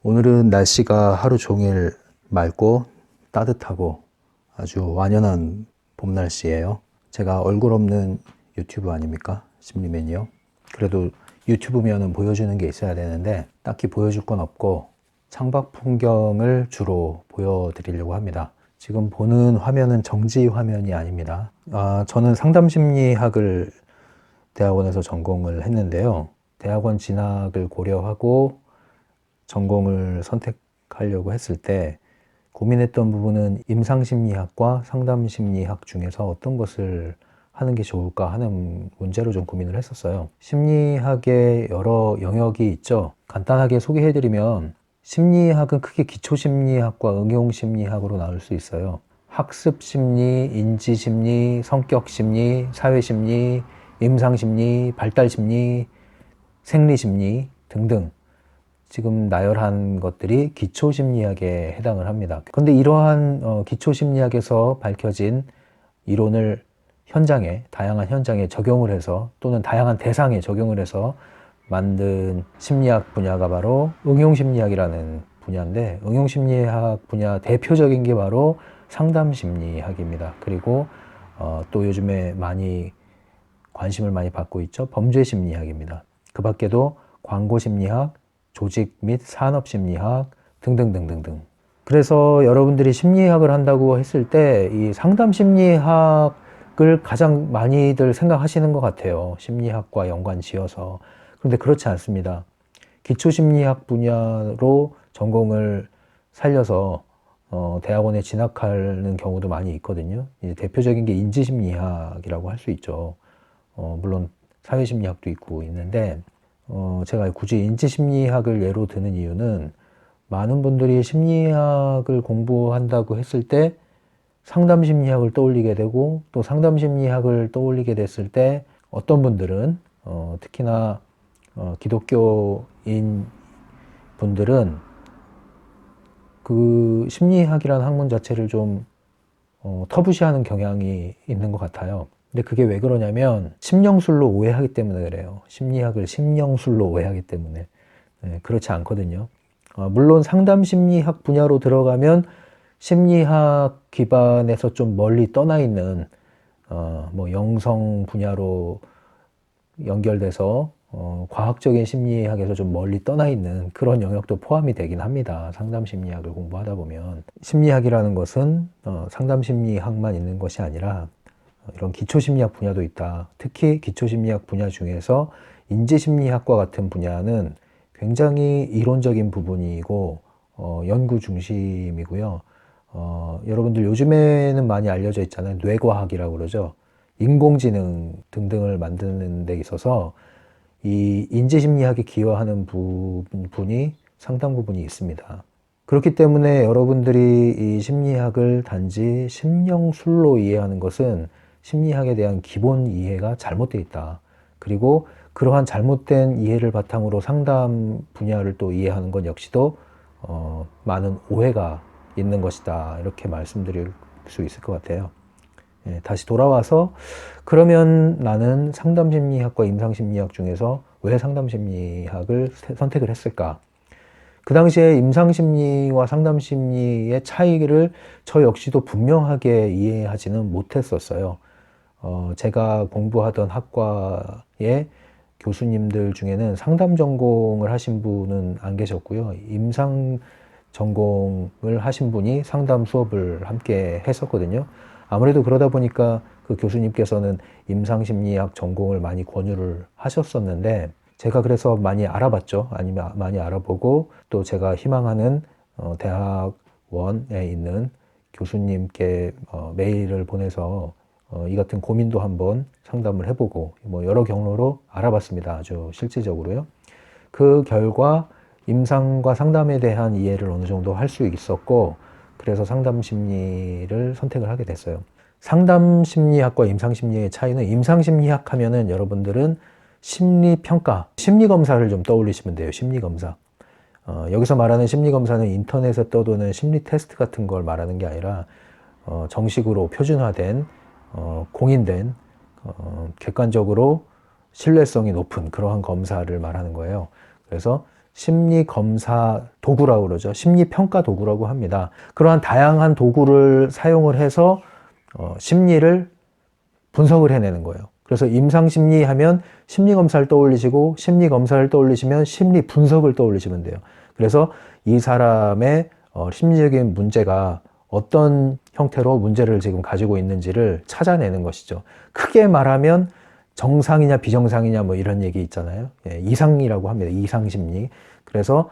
오늘은 날씨가 하루 종일 맑고 따뜻하고 아주 완연한 봄 날씨예요. 제가 얼굴 없는 유튜브 아닙니까? 심리맨이요. 그래도 유튜브면은 보여주는 게 있어야 되는데 딱히 보여줄 건 없고 창밖 풍경을 주로 보여드리려고 합니다. 지금 보는 화면은 정지 화면이 아닙니다. 저는 상담심리학을 대학원에서 전공을 했는데요. 대학원 진학을 고려하고 전공을 선택하려고 했을 때 고민했던 부분은 임상심리학과 상담심리학 중에서 어떤 것을 하는 게 좋을까 하는 문제로 좀 고민을 했었어요. 심리학에 여러 영역이 있죠. 간단하게 소개해드리면 심리학은 크게 기초심리학과 응용심리학으로 나눌 수 있어요. 학습심리, 인지심리, 성격심리, 사회심리, 임상심리, 발달심리, 생리심리 등등 지금 나열한 것들이 기초심리학에 해당을 합니다. 그런데 이러한 기초심리학에서 밝혀진 이론을 다양한 현장에 적용을 해서 또는 다양한 대상에 적용을 해서 만든 심리학 분야가 바로 응용심리학이라는 분야인데, 응용심리학 분야 대표적인 게 바로 상담심리학입니다. 그리고 또 요즘에 관심을 많이 받고 있죠. 범죄심리학입니다. 그 밖에도 광고심리학, 조직 및 산업심리학 등등등등등. 그래서 여러분들이 심리학을 한다고 했을 때 이 상담심리학을 가장 많이들 생각하시는 것 같아요. 심리학과 연관 지어서. 그런데 그렇지 않습니다. 기초심리학 분야로 전공을 살려서 대학원에 진학하는 경우도 많이 있거든요. 이제 대표적인 게 인지심리학이라고 할 수 있죠. 물론 사회심리학도 있는데 제가 굳이 인지심리학을 예로 드는 이유는 많은 분들이 심리학을 공부한다고 했을 때 상담심리학을 떠올리게 되고, 또 상담심리학을 떠올리게 됐을 때 어떤 분들은 특히나 기독교인 분들은 그 심리학이라는 학문 자체를 좀 터부시하는 경향이 있는 것 같아요. 근데 그게 왜 그러냐면 심령술로 오해하기 때문에 그래요. 심리학을 심령술로 오해하기 때문에. 그렇지 않거든요. 물론 상담심리학 분야로 들어가면 심리학 기반에서 좀 멀리 떠나 있는 뭐 영성 분야로 연결돼서 과학적인 심리학에서 좀 멀리 떠나 있는 그런 영역도 포함이 되긴 합니다. 상담심리학을 공부하다 보면. 심리학이라는 것은 상담심리학만 있는 것이 아니라 이런 기초심리학 분야도 있다. 특히 기초심리학 분야 중에서 인지심리학과 같은 분야는 굉장히 이론적인 부분이고 연구 중심이고요. 여러분들 요즘에는 많이 알려져 있잖아요. 뇌과학이라고 그러죠. 인공지능 등등을 만드는 데 있어서 이 인지심리학에 기여하는 부분이 상당 부분이 있습니다. 그렇기 때문에 여러분들이 이 심리학을 단지 심령술로 이해하는 것은 심리학에 대한 기본 이해가 잘못되어 있다. 그리고 그러한 잘못된 이해를 바탕으로 상담 분야를 또 이해하는 것 역시도 많은 오해가 있는 것이다. 이렇게 말씀드릴 수 있을 것 같아요. 다시 돌아와서 그러면 나는 상담심리학과 임상심리학 중에서 왜 상담심리학을 선택을 했을까? 그 당시에 임상심리와 상담심리의 차이를 저 역시도 분명하게 이해하지는 못했었어요. 제가 공부하던 학과의 교수님들 중에는 상담 전공을 하신 분은 안 계셨고요. 임상 전공을 하신 분이 상담 수업을 함께 했었거든요. 아무래도 그러다 보니까 그 교수님께서는 임상심리학 전공을 많이 권유를 하셨었는데, 제가 그래서 많이 알아봤죠. 아니면 많이 알아보고 또 제가 희망하는 대학원에 있는 교수님께 메일을 보내서 이 같은 고민도 한번 상담을 해보고 뭐 여러 경로로 알아봤습니다. 아주 실질적으로요. 그 결과 임상과 상담에 대한 이해를 어느 정도 할 수 있었고, 그래서 상담심리를 선택을 하게 됐어요. 상담심리학과 임상심리의 차이는, 임상심리학 하면은 여러분들은 심리평가, 심리검사를 좀 떠올리시면 돼요. 심리검사. 여기서 말하는 심리검사는 인터넷에 떠도는 심리 테스트 같은 걸 말하는 게 아니라 정식으로 표준화된 공인된 객관적으로 신뢰성이 높은 그러한 검사를 말하는 거예요. 그래서 심리 검사 도구라고 그러죠. 심리 평가 도구라고 합니다. 그러한 다양한 도구를 사용을 해서 심리를 분석을 해내는 거예요. 그래서 임상심리 하면 심리검사를 떠올리시고, 심리검사를 떠올리시면 심리 분석을 떠올리시면 돼요. 그래서 이 사람의 심리적인 문제가 어떤 형태로 문제를 지금 가지고 있는지를 찾아내는 것이죠. 크게 말하면 정상이냐 비정상이냐 뭐 이런 얘기 있잖아요. 예, 이상이라고 합니다. 이상심리. 그래서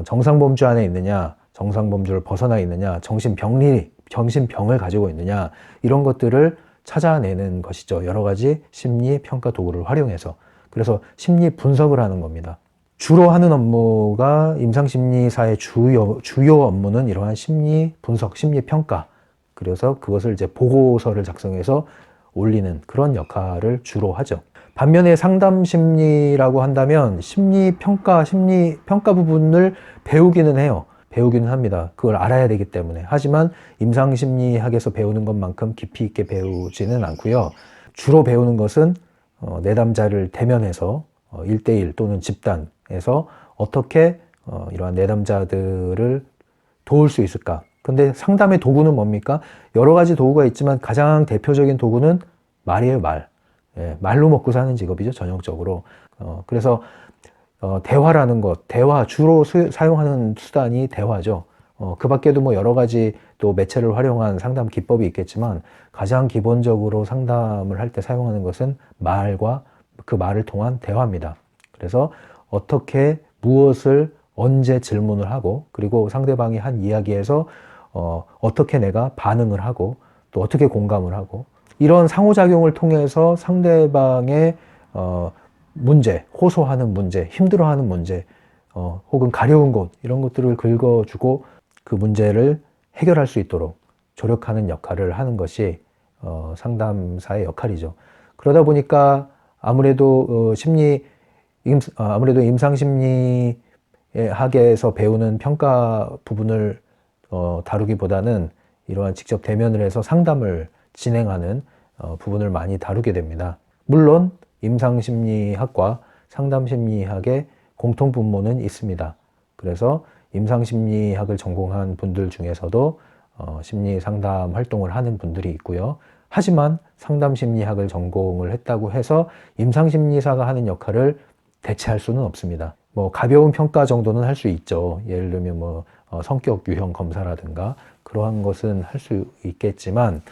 정상범주 안에 있느냐, 정상범주를 벗어나 있느냐, 정신병을 가지고 있느냐, 이런 것들을 찾아내는 것이죠. 여러 가지 심리 평가 도구를 활용해서. 그래서 심리 분석을 하는 겁니다. 주로 하는 업무가, 임상심리사의 주요 업무는 이러한 심리 분석, 심리 평가. 그래서 그것을 이제 보고서를 작성해서 올리는 그런 역할을 주로 하죠. 반면에 상담심리라고 한다면 심리 평가 부분을 배우기는 해요. 배우기는 합니다. 그걸 알아야 되기 때문에. 하지만 임상심리학에서 배우는 것만큼 깊이 있게 배우지는 않고요. 주로 배우는 것은 내담자를 대면해서 1대1 또는 집단에서 어떻게 이러한 내담자들을 도울 수 있을까. 근데 상담의 도구는 뭡니까? 여러 가지 도구가 있지만 가장 대표적인 도구는 말이에요, 말. 예, 말로 먹고 사는 직업이죠, 전형적으로. 그래서 대화라는 것, 주로 사용하는 수단이 대화죠. 그 밖에도 뭐 여러 가지 또 매체를 활용한 상담 기법이 있겠지만, 가장 기본적으로 상담을 할 때 사용하는 것은 말과 그 말을 통한 대화입니다. 그래서 어떻게, 무엇을, 언제 질문을 하고, 그리고 상대방이 한 이야기에서 어떻게 내가 반응을 하고, 또 어떻게 공감을 하고, 이런 상호작용을 통해서 상대방의 문제, 호소하는 문제, 힘들어하는 문제, 혹은 가려운 곳, 이런 것들을 긁어주고 그 문제를 해결할 수 있도록 조력하는 역할을 하는 것이 상담사의 역할이죠. 그러다 보니까 아무래도 아무래도 임상심리학에서 배우는 평가 부분을 다루기보다는 이러한 직접 대면을 해서 상담을 진행하는 부분을 많이 다루게 됩니다. 물론 임상심리학과 상담심리학의 공통분모는 있습니다. 그래서 임상심리학을 전공한 분들 중에서도 심리상담 활동을 하는 분들이 있고요. 하지만 상담심리학을 전공을 했다고 해서 임상심리사가 하는 역할을 대체할 수는 없습니다. 뭐 가벼운 평가 정도는 할 수 있죠. 예를 들면 뭐 성격 유형 검사라든가 그러한 것은 할 수 있겠지만,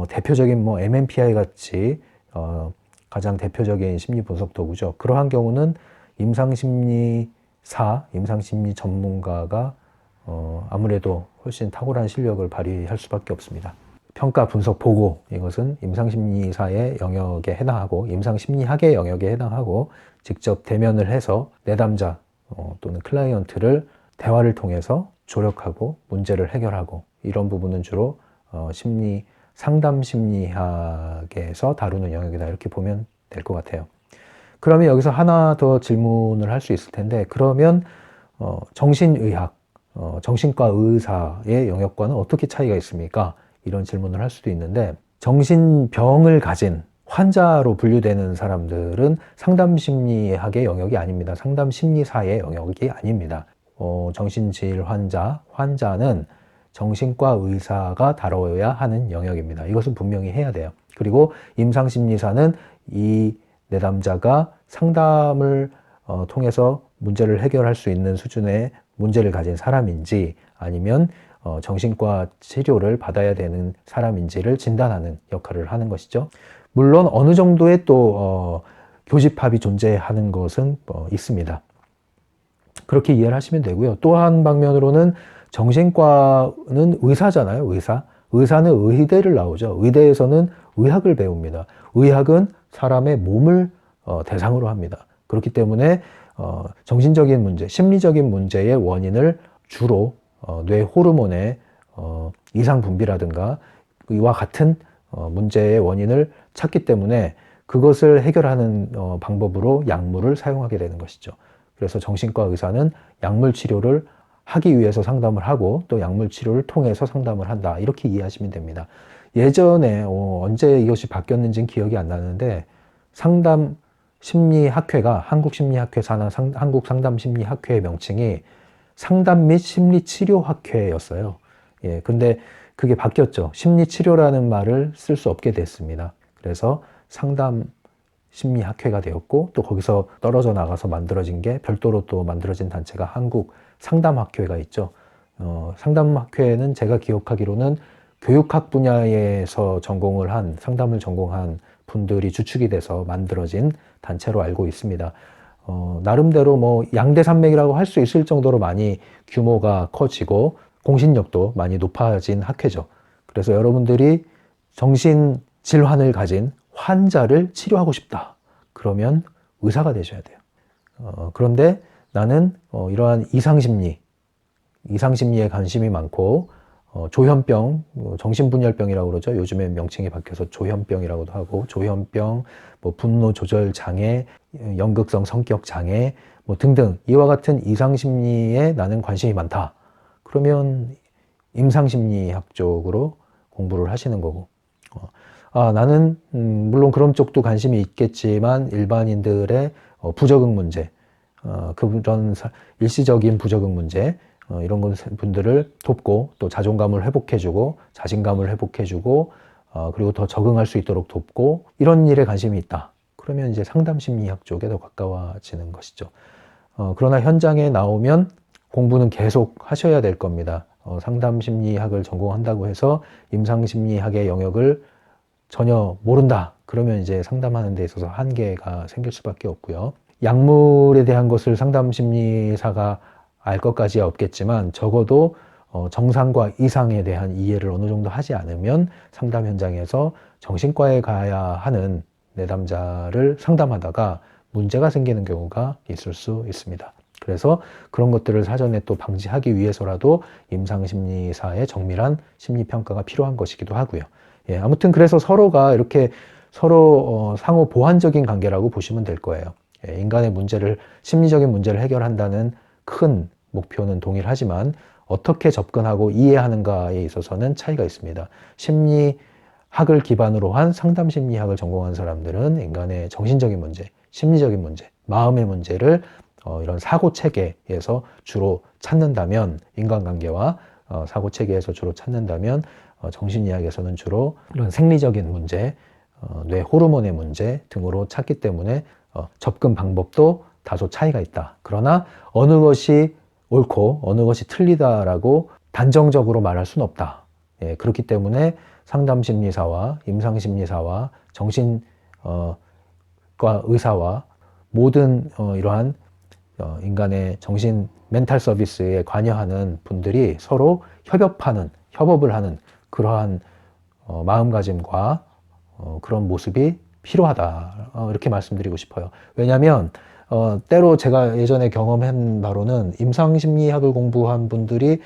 대표적인 뭐 MMPI 같이 가장 대표적인 심리 분석 도구죠. 그러한 경우는 임상심리 전문가가 아무래도 훨씬 탁월한 실력을 발휘할 수밖에 없습니다. 평가, 분석, 보고, 이것은 임상심리사의 영역에 해당하고 임상심리학의 영역에 해당하고, 직접 대면을 해서 내담자 또는 클라이언트를 대화를 통해서 조력하고 문제를 해결하고, 이런 부분은 주로 상담심리학에서 다루는 영역이다, 이렇게 보면 될 것 같아요. 그러면 여기서 하나 더 질문을 할 수 있을 텐데, 그러면 정신의학, 정신과 의사의 영역과는 어떻게 차이가 있습니까? 이런 질문을 할 수도 있는데, 정신병을 가진 환자로 분류되는 사람들은 상담심리학의 영역이 아닙니다. 상담심리사의 영역이 아닙니다. 정신질 환자는 정신과 의사가 다뤄야 하는 영역입니다. 이것은 분명히 해야 돼요. 그리고 임상심리사는 이 내담자가 상담을 통해서 문제를 해결할 수 있는 수준의 문제를 가진 사람인지, 아니면 정신과 치료를 받아야 되는 사람인지를 진단하는 역할을 하는 것이죠. 물론 어느 정도의 또 교집합이 존재하는 것은 있습니다. 그렇게 이해를 하시면 되고요. 또 한 방면으로는 정신과는 의사잖아요. 의사는 의대를 나오죠. 의대에서는 의학을 배웁니다. 의학은 사람의 몸을 대상으로 합니다. 그렇기 때문에 정신적인 문제, 심리적인 문제의 원인을 주로 뇌 호르몬의 이상 분비라든가 이와 같은 문제의 원인을 찾기 때문에, 그것을 해결하는 방법으로 약물을 사용하게 되는 것이죠. 그래서 정신과 의사는 약물 치료를 하기 위해서 상담을 하고, 또 약물 치료를 통해서 상담을 한다, 이렇게 이해하시면 됩니다. 예전에 언제 이것이 바뀌었는지는 기억이 안 나는데, 상담 심리학회가 한국심리학회 산하 한국상담심리학회의 명칭이 상담 및 심리치료학회였어요. 예, 근데 그게 바뀌었죠. 심리치료라는 말을 쓸 수 없게 됐습니다. 그래서 상담심리학회가 되었고, 또 거기서 떨어져 나가서 만들어진 게 별도로 또 만들어진 단체가 한국상담학회가 있죠. 상담학회는 제가 기억하기로는 교육학 분야에서 상담을 전공한 분들이 주축이 돼서 만들어진 단체로 알고 있습니다. 나름대로 뭐 양대산맥이라고 할 수 있을 정도로 많이 규모가 커지고 공신력도 많이 높아진 학회죠. 그래서 여러분들이 정신질환을 가진 환자를 치료하고 싶다. 그러면 의사가 되셔야 돼요. 그런데 나는 이러한 이상심리에 관심이 많고, 조현병, 정신분열병이라고 그러죠. 요즘에 명칭이 바뀌어서 조현병이라고도 하고, 조현병, 뭐 분노 조절 장애, 연극성 성격 장애, 뭐 등등 이와 같은 이상심리에 나는 관심이 많다. 그러면 임상심리학 쪽으로 공부를 하시는 거고, 나는 물론 그런 쪽도 관심이 있겠지만 일반인들의 부적응 문제, 그런 일시적인 부적응 문제, 이런 분들을 돕고, 또 자존감을 회복해주고 자신감을 회복해주고, 그리고 더 적응할 수 있도록 돕고, 이런 일에 관심이 있다. 그러면 이제 상담심리학 쪽에 더 가까워지는 것이죠. 그러나 현장에 나오면 공부는 계속 하셔야 될 겁니다. 상담심리학을 전공한다고 해서 임상심리학의 영역을 전혀 모른다. 그러면 이제 상담하는 데 있어서 한계가 생길 수밖에 없고요. 약물에 대한 것을 상담심리사가 알 것까지야 없겠지만, 적어도 정상과 이상에 대한 이해를 어느 정도 하지 않으면 상담 현장에서 정신과에 가야 하는 내담자를 상담하다가 문제가 생기는 경우가 있을 수 있습니다. 그래서 그런 것들을 사전에 또 방지하기 위해서라도 임상심리사의 정밀한 심리평가가 필요한 것이기도 하고요. 예, 아무튼 그래서 서로가 이렇게 서로 상호 보완적인 관계라고 보시면 될 거예요. 예, 인간의 심리적인 문제를 해결한다는 큰 목표는 동일하지만 어떻게 접근하고 이해하는가에 있어서는 차이가 있습니다. 심리학을 기반으로 한 상담심리학을 전공한 사람들은 인간의 정신적인 문제, 심리적인 문제, 마음의 문제를 이런 사고체계에서 주로 찾는다면, 인간관계와 사고체계에서 주로 찾는다면, 정신의학에서는 주로 이런 생리적인 문제, 뇌 호르몬의 문제 등으로 찾기 때문에 접근 방법도 다소 차이가 있다. 그러나 어느 것이 옳고 어느 것이 틀리다라고 단정적으로 말할 수는 없다. 예, 그렇기 때문에 상담심리사와 임상심리사와 정신과 의사와 모든 이러한 인간의 정신 멘탈 서비스에 관여하는 분들이 서로 협업을 하는 그러한 마음가짐과 그런 모습이 필요하다. 이렇게 말씀드리고 싶어요. 왜냐하면 때로 제가 예전에 경험한 바로는 임상심리학을 공부한 분들이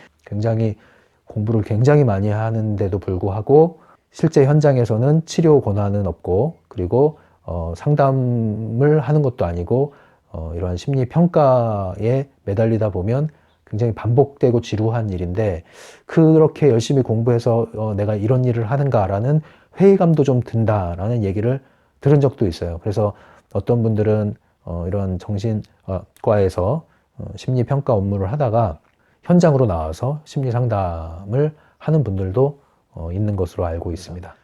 공부를 굉장히 많이 하는데도 불구하고 실제 현장에서는 치료 권한은 없고, 그리고 상담을 하는 것도 아니고, 이러한 심리평가에 매달리다 보면 굉장히 반복되고 지루한 일인데, 그렇게 열심히 공부해서 내가 이런 일을 하는가라는 회의감도 좀 든다라는 얘기를 들은 적도 있어요. 그래서 어떤 분들은 이런 정신과에서 심리평가 업무를 하다가 현장으로 나와서 심리상담을 하는 분들도 있는 것으로 알고 있습니다.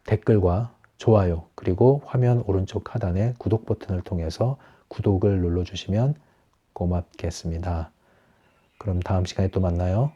댓글과 좋아요, 그리고 화면 오른쪽 하단에 구독 버튼을 통해서 구독을 눌러주시면 고맙겠습니다. 그럼 다음 시간에 또 만나요.